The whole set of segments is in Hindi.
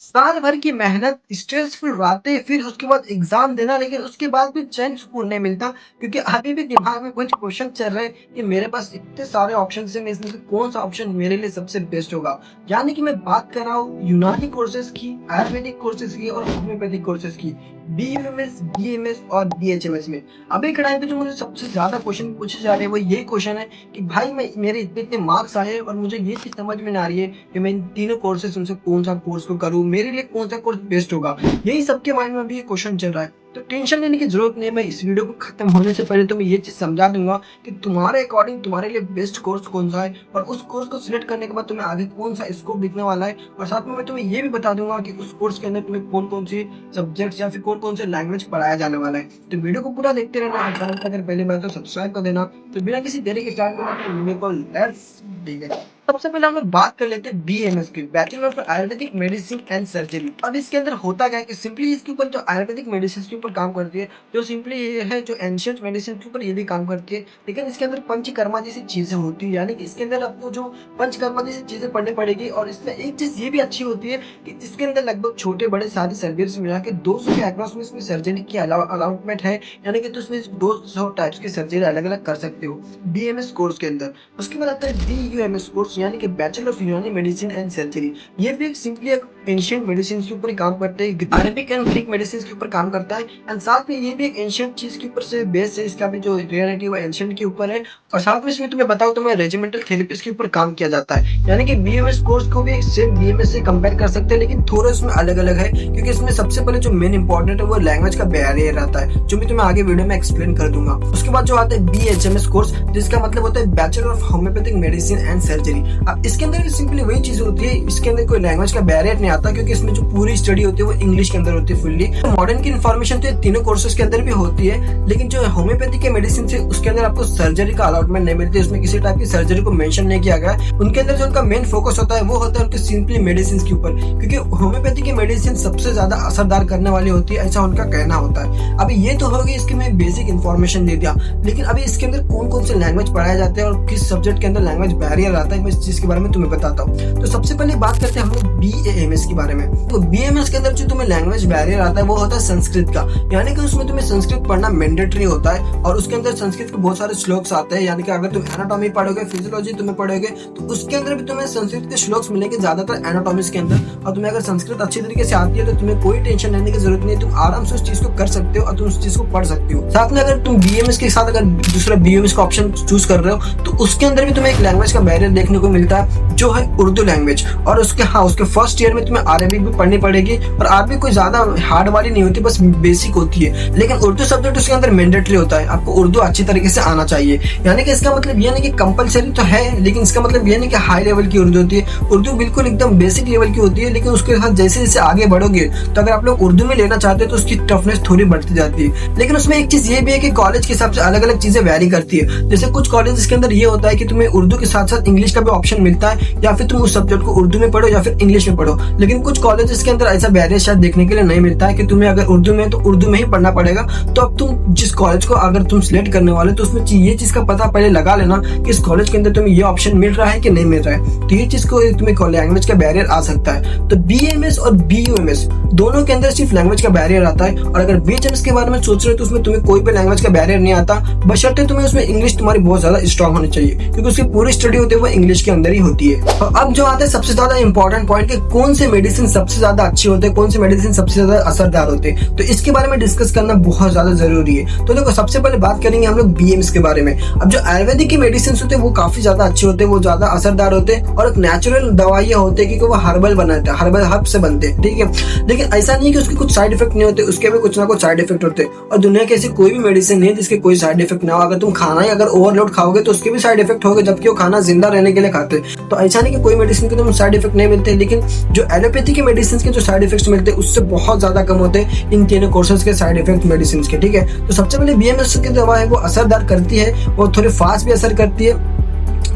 साल भर की मेहनत, स्ट्रेसफुल रातें, फिर उसके बाद एग्ज़ाम देना, लेकिन उसके बाद भी चैन सुकून नहीं मिलता क्योंकि अभी भी दिमाग में कुछ क्वेश्चन चल रहे हैं कि मेरे पास इतने सारे ऑप्शंस हैं, इसमें से कौन-सा ऑप्शन मेरे लिए सबसे बेस्ट होगा। यानी कि मैं बात कर रहा हूँ यूनानी कोर्सेज़ की, आयुर्वेदिक कोर्सेज़ की और होम्योपैथिक कोर्सेज़ की, बीयूएमएस, बीएमएस और बीएचएमएस में। अभी के टाइम पे जो मुझे सबसे ज़्यादा क्वेश्चन पूछे जा रहे हैं, वो ये क्वेश्चन है कि भाई मैं मेरे इतने-इतने मार्क्स आए हैं और मुझे ये चीज़ समझ में नहीं आ रही है कि मैं इन तीनों कोर्सेज़ में से कौन-सा कोर्स को करूँ? मेरे लिए कौन-सा कोर्स बेस्ट होगा? यही सबके माइंड में अभी ये क्वेश्चन चल रहा है। तो टेंशन लेने की ज़रूरत नहीं है, मैं इस वीडियो को खत्म होने से पहले तुम्हें ये चीज़ समझा दूँगा कि तुम्हारे अकॉर्डिंग तुम्हारे लिए बेस्ट कोर्स कौन-सा है और उस कोर्स को सिलेक्ट करने के बाद तुम्हें आगे कौन-सा स्कोप दिखने वाला है और साथ में मैं तुम्हें ये भी बता दूँगा कि उस कोर्स के अंदर तुम्हें कौन-कौन सी सब्जेक्ट्स या फिर कौन-कौन से लैंग्वेज पढ़ाया जाने वाला है। तो वीडियो को पूरा देखते रहना और चैनल पे अगर पहली बार तो सब्सक्राइब कर देना। तो बिना किसी देरी के स्टार्ट करते हैं वीडियो को लेट्स बिगिन। सबसे पहले हम लोग बात कर लेते हैं बीएमएस की, bachelor of Ayurvedic medicine and surgery. अब इसके अंदर होता क्या है कि सिंपली इसके ऊपर जो आयुर्वेदिक मेडिसिन के ऊपर काम करती है, जो सिंपली ये है जो एंशिएंट मेडिसिन के ऊपर ये भी काम करती है, लेकिन इसके अंदर पंचकर्मा जैसी चीजें होती है। यानी कि इसके अंदर आपको जो पंचकर्मा जैसी चीजें पढ़नी पड़ेगी और इसमें एक चीज ये भी अच्छी होती है कि इसके अंदर लगभग छोटे बड़े सारे सर्जरीज मिला के 200 के अक्रॉस में इसमें सर्जरी की अलाउटमेंट है। यानी कि तो उसमें 200 टाइप्स की सर्जरी अलग अलग कर सकते हो बीएमएस कोर्स के अंदर। उसके बाद आता है बीयूएमएस कोर्स, यानी कि बैचलर ऑफ यूनानी मेडिसिन एंड सर्जरी। ये भी सिंपली एक एंशिएंट मेडिसिन के ऊपर काम करते हैं, अरेबिक एंड ग्रीक मेडिसिन के ऊपर काम करता है एंड साथ में ये भी एक एंशिएंट चीज के ऊपर से बेस है। इसका भी जो रियलिटी वो एंशिएंट के ऊपर है और साथ में इसमें तुम्हें बताऊं तो मैं रेजिमेंटल थेरेपिस्ट के ऊपर काम किया जाता है। यानी कि बीएमएस कोर्स को भी सेम बीएमएस से कंपेयर कर सकते हैं, लेकिन थोड़ा इसमें अलग अलग है क्योंकि इसमें सबसे पहले जो मेन इंपॉर्टेंट है वो लैंग्वेज का बैरियर रहता है, जो मैं तुम्हें आगे वीडियो में एक्सप्लेन कर दूंगा। उसके बाद जो आता है बीएचएमएस कोर्स, जिसका मतलब होता है bachelor of homeopathic medicine and surgery. अब इसके अंदर सिंपली वही चीज होती है, इसके अंदर कोई लैंग्वेज का बैरियर नहीं आता क्योंकि इसमें जो पूरी स्टडी होती है वो इंग्लिश के अंदर होती है फुल्ली। मॉडर्न की इन्फॉर्मेशन तो तीनों कोर्सेज के अंदर भी होती है, लेकिन जो होम्योपैथी के मेडिसिन से उसके अंदर आपको सर्जरी का अलाउटमेंट नहीं मिलती, उसमें किसी टाइप की सर्जरी को मेंशन नहीं किया गया। उनके अंदर जो उनका मेन फोकस होता है वो होता है उनके सिंपली मेडिसिन के ऊपर, क्योंकि होम्योपैथी की मेडिसिन सबसे ज्यादा असरदार करने वाली होती है, ऐसा उनका कहना होता है। अभी ये तो होगी इसकी मैं बेसिक इन्फॉर्मेशन दे दिया, लेकिन अभी इसके अंदर कौन कौन से लैंग्वेज पढ़ाए जाते हैं और किस सब्जेक्ट के अंदर लैंग्वेज बैरियर आता है, मैं इस चीज के बारे में तुम्हें बताता हूँ। तो सबसे पहले बात करते हैं हम लोग बीएएमएस के बारे में। तो बीएमएस के अंदर जो तुम्हें लैंग्वेज बैरियर आता है वो होता है संस्कृत का, यानी कि उसमें तुम्हें संस्कृत पढ़ना मैंडेटरी होता है और उसके अंदर संस्कृत के बहुत सारे श्लोक्स आते हैं। यानी कि अगर तुम एनाटॉमी पढ़ोगे, फिजियोलॉजी तुम्हें पढ़ोगे, तो उसके अंदर भी तुम्हें संस्कृत के श्लोक्स मिलेंगे ज्यादातर एनाटॉमीज के अंदर। और तुम्हें अगर संस्कृत अच्छी तरीके से आती है तो तुम्हें कोई टेंशन लेने की जरूरत नहीं, तुम आराम से उस चीज को कर सकते हो और तुम उस चीज को पढ़ सकते हो। साथ में अगर तुम बीएमएस के साथ अगर दूसरा बीएमएस का ऑप्शन चूज कर रहे हो तो उसके अंदर भी तुम्हें एक लैंग्वेज का बैरियर देखने को मिलता है, जो है उर्दू लैंग्वेज। और उसके फर्स्ट ईयर में तुम्हें अरबिक भी पढ़नी पड़ेगी और अरबिक कोई ज्यादा हार्ड वाली नहीं होती, बस बेसिक होती है। लेकिन उर्दू सब्जेक्ट उसके अंदर मैंडेटरी होता है, आपको उर्दू अच्छी तरीके से आना चाहिए। यानी कि इसका मतलब ये नहीं कि कंपलसरी तो है, लेकिन इसका मतलब ये नहीं कि हाई लेवल की उर्दू होती है। उर्दू बिल्कुल एकदम बेसिक लेवल की होती है, लेकिन उसके साथ जैसे जैसे आगे बढ़ोगे तो अगर आप लोग उर्दू में लेना चाहते हैं तो उसकी टफनेस थोड़ी बढ़ती जाती है। लेकिन उसमें एक चीज ये भी है कि कॉलेज के हिसाब से अलग अलग चीजें वैरी करती है। जैसे कुछ कॉलेज के अंदर ये होता है कि तुम्हें उर्दू के साथ साथ इंग्लिश का भी ऑप्शन मिलता है, या फिर तुम उस सब्जेक्ट को उर्दू में पढ़ो या फिर इंग्लिश में पढ़ो। लेकिन कुछ कॉलेजेस के अंदर ऐसा बैरियर शायद देखने के लिए नहीं मिलता है कि तुम्हें अगर उर्दू में तो उर्दू में ही पढ़ना पड़ेगा। तो अब तुम जिस कॉलेज को अगर तुम सिलेक्ट करने वाले तो उसमें ये चीज का पता पहले लगा लेना कि इस कॉलेज के अंदर तुम्हें ये ऑप्शन मिल रहा है कि नहीं मिल रहा है। तो ये चीज को तुम्हें लैंग्वेज का बैरियर आ सकता है। तो बीएमएस और बीयूएमएस दोनों के अंदर सिर्फ लैंग्वेज का बैरियर आता है, और अगर बीएचएमएस के बारे में सोच रहे हो तो उसमें तुम्हें कोई भी लैंग्वेज का बैरियर नहीं आता, बशर्ते तुम्हें उसमें इंग्लिश तुम्हारी बहुत ज्यादा स्ट्रांग होनी चाहिए, क्योंकि उसकी पूरी स्टडी होती है वो इंग्लिश के अंदर ही होती है। और अब जो आता है सबसे ज्यादा इंपॉर्टेंट पॉइंट कि कौन से मेडिसिन सबसे ज्यादा अच्छे होते हैं, कौन से मेडिसिन सबसे ज्यादा असरदार होते हैं, तो इसके बारे में डिस्कस करना बहुत ज्यादा जरूरी है। तो देखो सबसे पहले बात करेंगे हम लोग बीएमएस के बारे में। अब जो आयुर्वेदिक की मेडिसिन होते हैं वो काफी ज्यादा अच्छे होते हैं, वो ज्यादा असरदार होते हैं और एक नेचुरल दवाइयां होते हैं क्योंकि वो हर्बल बनाते हैं, हर्बल हर्ब से बनते हैं, ठीक है। लेकिन ऐसा नहीं कि उसके कुछ साइड इफेक्ट नहीं होते, उसके भी कुछ ना कुछ साइड इफेक्ट होते हैं। और दुनिया की ऐसी कोई भी मेडिसिन नहीं है जिसके कोई साइड इफेक्ट ना हो। अगर तुम खाना ही अगर ओवरलोड खाओगे तो उसके भी साइड इफेक्ट होंगे, जबकि वो खाना जिंदा रहने के लिए खाते हैं। तो ऐसा नहीं कि कोई मेडिसिन के तुम साइड इफेक्ट नहीं मिलते, लेकिन जो एलोपैथी के मेडिसिन के जो साइड इफेक्ट्स मिलते हैं उससे बहुत ज्यादा कम होते हैं इन तीनों कोर्सेज के साइड इफेक्ट मेडिसिन के, ठीक है। तो सबसे पहले बीएमएस की दवा है वो असरदार करती है, वो थोड़ी फास्ट भी असर करती है,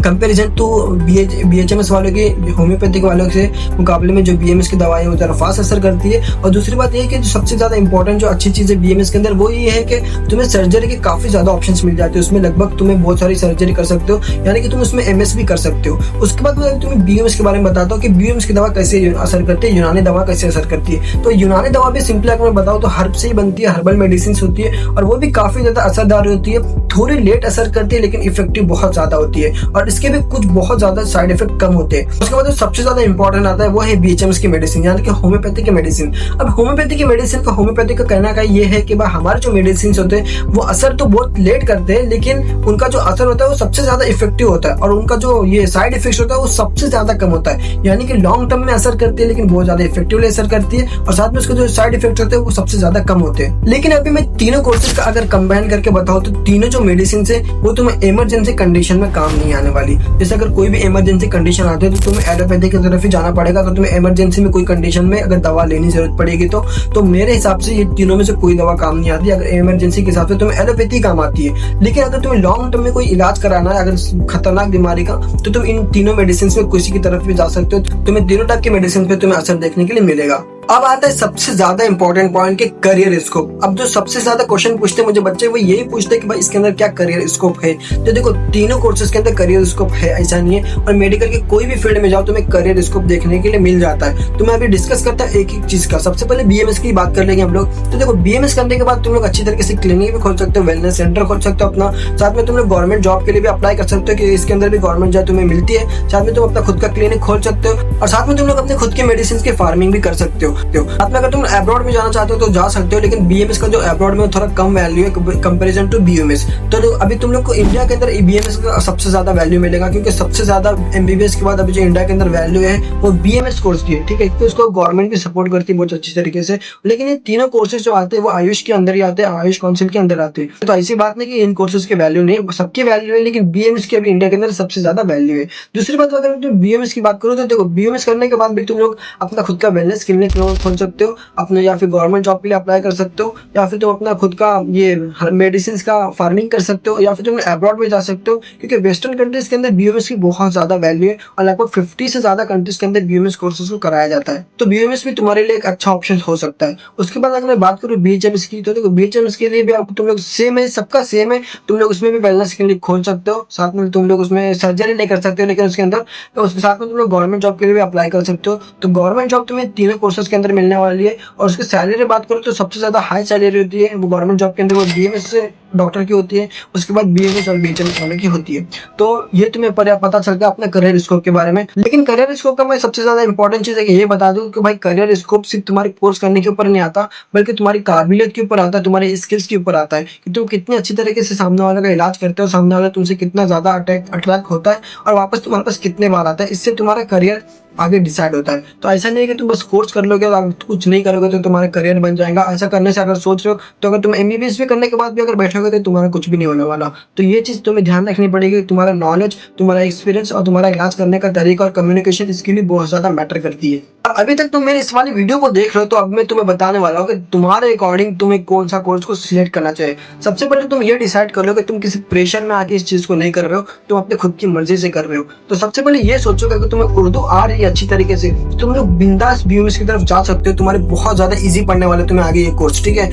कंपेरिजन टू BHMS वालों की होम्योपैथिक वालों से मुकाबले में जो BMS की दवाई है वो ज़रा फास्ट असर करती है। और दूसरी बात ये है कि जो सबसे ज़्यादा इंपॉर्टेंट जो अच्छी चीज़ है BMS के अंदर वो ये है कि तुम्हें सर्जरी के काफ़ी ज़्यादा ऑप्शंस मिल जाते हैं। उसमें लगभग तुम्हें बहुत सारी सर्जरी कर सकते हो, यानी कि तुम उसमें MS भी कर सकते हो। उसके बाद मैं तुम्हें BMS के बारे में बताता हूँ कि BMS की दवा कैसे असर करती है, यूनानी दवा कैसे असर करती है। तो यूनानी दवा भी सिंपल अगर मैं बताऊँ तो हर्ब से ही बनती है, हर्बल मेडिसिन होती है और वो भी काफ़ी ज़्यादा असरदार होती है। थोड़ी लेट असर करती है लेकिन इफेक्टिव बहुत ज़्यादा होती है और इसके भी कुछ बहुत ज़्यादा साइड इफेक्ट कम होते हैं। उसके बाद सबसे ज़्यादा इंपॉर्टेंट आता है वो है BHMS की मेडिसिन, यानी कि होम्योपैथी की मेडिसिन। अब होम्योपैथी की मेडिसिन का होम्योपैथी का कहना का ये है कि भाई हमारे जो मेडिसिन होते हैं वो असर तो बहुत लेट करते हैं लेकिन उनका जो असर होता है वो सबसे ज़्यादा इफेक्टिव होता है और उनका जो ये साइड इफेक्ट होता है वो सबसे ज़्यादा कम होता है। यानी कि लॉन्ग टर्म में असर करती है लेकिन बहुत ज़्यादा इफेक्टिवली असर करती है और साथ में उसके जो साइड इफेक्ट होते हैं वो सबसे ज़्यादा कम होते हैं। लेकिन अभी मैं तीनों कोर्सेज का अगर कंबाइन करके बताऊँ तो तीनों जो मेडिसिन है वो तुम्हें इमरजेंसी कंडीशन में काम नहीं आने वाली। जैसे अगर कोई भी इमरजेंसी कंडीशन आती है तो तुम्हें एलोपैथी की तरफ ही जाना पड़ेगा। अगर तुम्हें इमरजेंसी में कोई कंडीशन में अगर दवा लेनी जरूरत पड़ेगी तो मेरे हिसाब से ये तीनों में से कोई दवा काम नहीं आती। अगर इमरजेंसी के हिसाब से तुम्हें एलोपैथी काम आती है, लेकिन अगर तुम्हें लॉन्ग टर्म में कोई इलाज कराना है अगर खतरनाक बीमारी का तो तुम इन तीनों मेडिसिन में किसी की तरफ भी जा सकते हो। तुम्हें तीनों टाइप की मेडिसिन पे तुम्हें असर देखने के लिए मिलेगा। अब आता है सबसे ज्यादा इंपॉर्टेंट पॉइंट के करियर स्कोप। अब जो सबसे ज्यादा क्वेश्चन पूछते हैं मुझे बच्चे वो यही पूछते हैं कि भाई इसके अंदर क्या करियर स्कोप है। तो देखो तीनों कोर्सेज के अंदर करियर स्कोप है, ऐसा नहीं है। और मेडिकल के कोई भी फील्ड में जाओ तुम्हें करियर स्कोप देखने के लिए मिल जाता है। तो मैं अभी डिस्कस करता हूँ एक एक चीज का। सबसे पहले BMS की बात कर लेंगे हम लोग। तो देखो BMS करने के बाद तुम लोग अच्छी तरीके से क्लिनिक भी खोल सकते हो, वेलनेस सेंटर खोल सकते हो अपना। साथ में तुम लोग गवर्नमेंट जॉब के लिए भी अप्लाई कर सकते हो कि इसके अंदर भी गवर्नमेंट जॉब तुम्हें मिलती है। साथ में तुम अपना खुद का क्लिनिक खोल सकते हो और साथ में तुम लोग अपने खुद के मेडिसिन की फार्मिंग भी कर सकते हो। साथ में अगर तुम अब्रॉड में जाना चाहते हो तो जा सकते हो, लेकिन BMS का जो अब्रॉड में थोड़ा कम वैल्यू है कंपैरिजन टू BMS। तो अभी तुम लोग को इंडिया के अंदर BMS का सबसे ज्यादा वैल्यू मिलेगा क्योंकि सबसे ज्यादा MBBS के बाद अभी जो इंडिया के अंदर वैल्यू है वो BMS कोर्स की है। ठीक है, तो उसको गवर्नमेंट भी सपोर्ट करती है बहुत अच्छी तरीके से। लेकिन ये तीनों कोर्सेज जो आते हैं वो आयुष के अंदर ही आते हैं, आयुष काउंसिल के अंदर आते हैं। तो ऐसी बात नहीं कि इन कोर्सेज की वैल्यू नहीं, सबकी वैल्यू है, लेकिन BMS की अभी इंडिया के अंदर सबसे ज्यादा वैल्यू है। दूसरी बात अगर तुम BMS की बात करो तो देखो BMS करने के बाद भी तुम लोग अपना खुद का वेलनेस क्लिनिक खोल सकते हो अपने, या फिर गवर्नमेंट जॉब के लिए अप्लाई कर सकते हो, या फिर तुम अपना खुद का ये मेडिसिन का फार्मिंग कर सकते हो, या फिर तुम अब्रॉड में जा सकते हो। क्योंकि वेस्टर्न कंट्रीज के अंदर BMS की बहुत ज्यादा वैल्यू है और लगभग 50 से ज्यादा कंट्रीज के अंदर BMS कोर्सेज को कराया जाता है। तो BMS भी तुम्हारे लिए एक अच्छा ऑप्शन हो सकता है। उसके बाद अगर मैं बात करूँ BHMS की, तो देखो BHMS के लिए भी आप तुम लोग सेम है, सबका सेम है। तुम लोग उसमें भी वेलनेस क्लिनिक खोल सकते हो, साथ में तुम लोग उसमें सर्जरी नहीं कर सकते हो, लेकिन उसके अंदर तो उसके साथ में तुम लोग गवर्नमेंट जॉब के लिए भी अप्लाई कर सकते हो। तो गवर्नमेंट जॉब तुम्हें तीनों कोर्सेज के अंदर मिलने वाली है। और उसकी सैलरी बात करो तो सबसे ज्यादा हाई सैलरी होती है वो गवर्नमेंट जॉब के अंदर वो BMS से डॉक्टर की होती है, उसके बाद BMS और BHMS वाले की होती है। तो ये तुम्हें पता चलता है अपने करियर स्कोप के बारे में। लेकिन करियर स्कोप का मैं सबसे ज्यादा इंपॉर्टेंट चीज है कि ये बता दूं कि भाई करियर स्कोप सिर्फ तुम्हारे कोर्स करने के ऊपर नहीं आता, बल्कि तुम्हारी काबिलियत के ऊपर आता है, तुम्हारे स्किल्स के ऊपर आता है कि तुम कितनी अच्छी तरीके से सामने वाले का इलाज करते हो, सामने वाला तुमसे कितना ज्यादा अट्रैक्ट होता है और वापस तुम्हारे पास कितने बार आता है। इससे तुम्हारा करियर आगे डिसाइड होता है। तो ऐसा नहीं है कि तुम बस कोर्स कर लोगे और कुछ नहीं करोगे तो तुम्हारा करियर बन जाएगा। ऐसा करने से अगर सोच रहे हो तो अगर तुम MBBS भी करने के बाद भी अगर बैठोगे तो तुम्हारा कुछ भी नहीं होने वाला। तो ये चीज तुम्हें ध्यान रखनी पड़ेगी। तुम्हारा नॉलेज, तुम्हारा एक्सपीरियंस और तुम्हारा इलाज करने का तरीका और कम्युनिकेशन इसके लिए बहुत ज्यादा मैटर करती है। अभी तक तुम मेरे इस वाली वीडियो को देख रहे हो तो अब मैं तुम्हें बताने वाला हूँ कि तुम्हारे अकॉर्डिंग तुम्हें कौन सा कोर्स को सिलेक्ट करना चाहिए। सबसे पहले तुम ये डिसाइड कर लो कि तुम किसी प्रेशर में आके इस चीज को नहीं कर रहे हो, तुम अपने खुद की मर्जी से कर रहे हो। तो सबसे पहले ये सोचो कि तुम्हें उर्दू आ रही है अच्छी तरीके से, तुम लोग बिंदास BMS की तरफ जा सकते हो। तुम्हारे बहुत ज्यादा इजी पढ़ने वाले तुम्हें आगे ये कोर्स। ठीक है,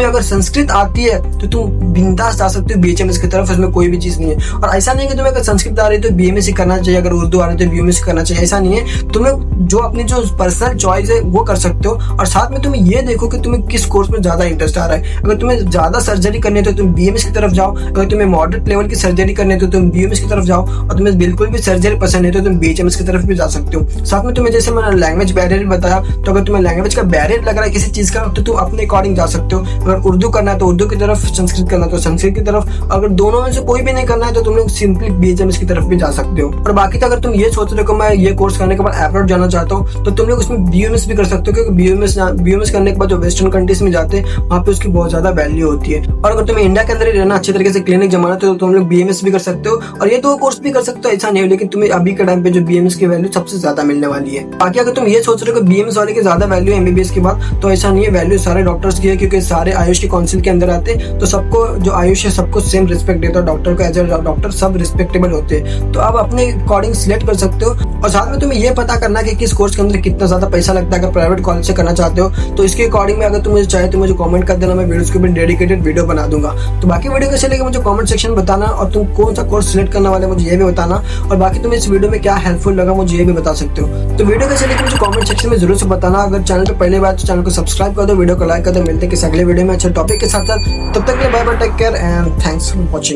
अगर संस्कृत आती है तो तुम बिंदास जा सकते हो BHMS की तरफ, उसमें कोई भी चीज नहीं है। और ऐसा नहीं है कि तुम्हें अगर संस्कृत आ रही है तो BMS ही करना चाहिए, अगर उर्दू आ रही है तो BMS करना चाहिए, ऐसा नहीं है। तुम लोग जो अपनी जो पर्सनल चॉइस है वो कर सकते हो। और साथ में तुम्हें ये देखो कि तुम्हें किस कोर्स में ज्यादा इंटरेस्ट आ रहा है। अगर तुम्हें ज्यादा सर्जरी करनी है तो तुम BMS की तरफ जाओ, अगर तुम्हें मॉडरेट लेवल की सर्जरी करनी है तो तुम BMS की तरफ जाओ, और तुम्हें बिल्कुल भी सर्जरी पसंद है तो तुम BHMS की तरफ भी जा सकते हो। साथ में तुम्हें जैसे मैंने लैंग्वेज बैरियर बताया, तो अगर तुम्हें लैंग्वेज का बैरियर लग रहा है किसी चीज का तो तुम अपने अकॉर्डिंग जा सकते हो। अगर उर्दू करना है तो उर्दू की तरफ, संस्कृत करना है तो संस्कृत की तरफ, अगर दोनों में से कोई भी नहीं करना है तो तुम लोग सिंपली BHMS की तरफ भी जा सकते हो। और बाकी तो अगर तुम ये सोच रहे हो मैं ये कोर्स करने के बाद अब्रॉड जाना चाहता हूँ तो तुम तुम लोग उसमें बीयूएमएस भी कर सकते हो, क्योंकि बीयूएमएस करने के बाद जो वेस्टर्न कंट्रीज में जाते हैं वहाँ पे उसकी बहुत ज्यादा वैल्यू होती है। और अगर तुम्हें इंडिया के अंदर ही रहना, अच्छे तरीके से क्लिनिक जमाना, तो तुम लोग बीएमएस भी कर सकते हो और ये दो कोर्स भी कर सकते हो, ऐसा नहीं हो। लेकिन तुम्हें अभी के टाइम पे जो बीएमएस की वैल्यू सबसे ज्यादा मिलने वाली है। बाकी अगर तुम ये सोच रहे हो कि बीएमएस वाले की ज्यादा वैल्यू है एमबीबीएस के बाद, तो ऐसा नहीं है। वैल्यू सारे डॉक्टर्स की है, क्योंकि सारे आयुष के काउंसिल के अंदर आते हैं, तो सबको जो आयुष है सबको सेम रिस्पेक्ट देता है। डॉक्टर को एज ए डॉक्टर सब रिस्पेक्टेबल होते हैं, तो आप अपने अकॉर्डिंग सिलेक्ट कर सकते हो। और साथ में तुम्हें ये पता करना है कि किस कोर्स के अंदर कितना ज्यादा पैसा लगता है। अगर प्राइवेट कॉलेज से करना चाहते हो तो इसके अकॉर्डिंग में अगर तुम मुझे चाहे तो मुझे कमेंट कर देना, मैं वीडियोस के ऊपर डेडिकेटेड वीडियो बना दूंगा। तो बाकी वीडियो कैसे लगे मुझे कमेंट सेक्शन में बताना, और तुम कौन सा कोर्स सिलेक्ट करने वाले मुझे ये भी बताना, और बाकी तुम्हें इस वीडियो में क्या हेल्पफुल लगा मुझे ये भी बता सकते हो। तो वीडियो कैसे लगे मुझे कमेंट सेक्शन में जरूर से बताना। अगर चैनल पे पहले बार तो चैनल को सब्सक्राइब कर दो, वीडियो को लाइक कर दो। मिलते हैं किसी अगले वीडियो में अच्छे टॉपिक के साथ। तब तक के लिए bye bye, take care and thanks for watching.